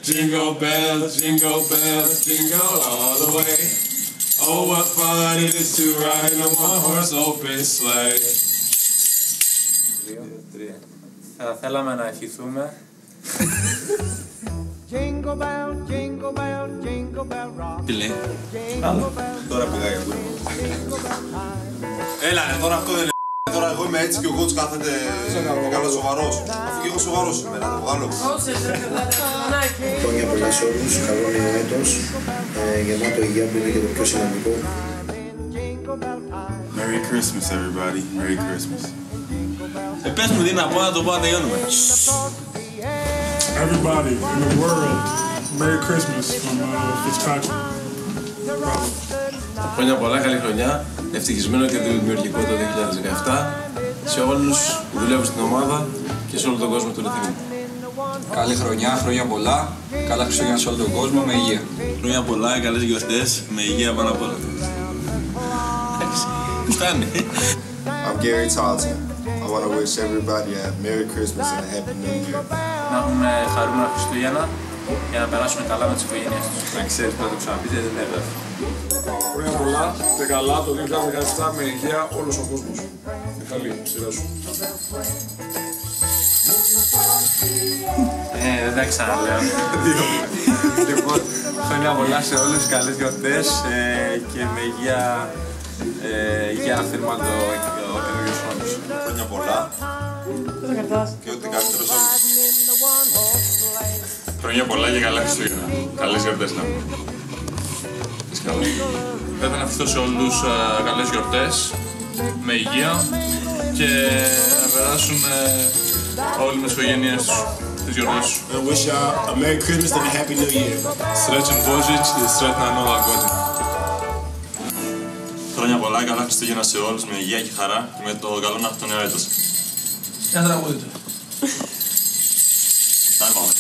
jingle bells, jingle all the way. Oh, what fun it is to ride in a one-horse open sleigh. Θα θέλαμε να ευχηθούμε Jingle bell, jingle bell, jingle bell rock. Τι λέει? Άλλο. Τώρα πήγα για κούρμα. Έλα ρε, τώρα αυτό δεν είναι. Τώρα εγώ είμαι έτσι και ο Κότς κάθεται καλά σοβαρός. Αφού και εγώ σοβαρός είμαι, να το βγάλω. Χρόνια πολλά σε όλους, καλό νέο έτος. Γεμάτο υγεία που είναι και το πιο σημαντικό. Merry Christmas everybody, Merry Christmas. Πες μου τι να πω, να το πω να τελειώνουμε. Everybody in the world, Merry Christmas from Fitzpatrick. Χρόνια πολλά, καλή χρονιά. Ευτυχισμένο και δημιουργικό το 2017 σε όλους που δουλεύουν στην ομάδα και σε όλο τον κόσμο του Λεθερίνου. Καλή χρονιά, χρόνια πολλά. Καλά Χριστούγεννα σε όλο τον κόσμο, με υγεία. Χρόνια πολλά, καλές γιορτές, με υγεία πάνω απ' όλα. Φτάνει. I'm Gary Talton. I want to wish everybody a Merry Christmas and a Happy New Year. να έχουμε χαρούμενα Χριστούγεννα για να περάσουμε καλά με τις οικογένειές τους. Να ξέρεις που θα το ξαναπείτε, δεν είναι εύκολο. Χρόνια πολλά και καλά το 2017 με υγεία όλος ο κόσμος. Μιχαλή, σειρά σου. Δεν τα ξαναλέω. Λοιπόν, χρόνια πολλά σε όλους, καλές γιορτές και με υγεία για να θέλουμε το καινούργιος χρόνος. Χρόνια πολλά και ό,τι καλύτερο σε όλους. Χρόνια πολλά και καλά Χριστούγεννα. Καλές γιορτές να πούμε. Θα ήθελα να ευχηθώ σε όλους καλές γιορτές, με υγεία και να περάσουν όλοι με τις οικογένειές τους τις γιορτές τους. I wish y'all a Merry Christmas and a Happy New Year. Srećan Božić i sretna Nova godina. Χρόνια πολλά, καλά Χριστούγεννα σε όλους, με υγεία και χαρά και με το καλό να το νέο έτος. Ένα τραγούδι του. Τα πάμε.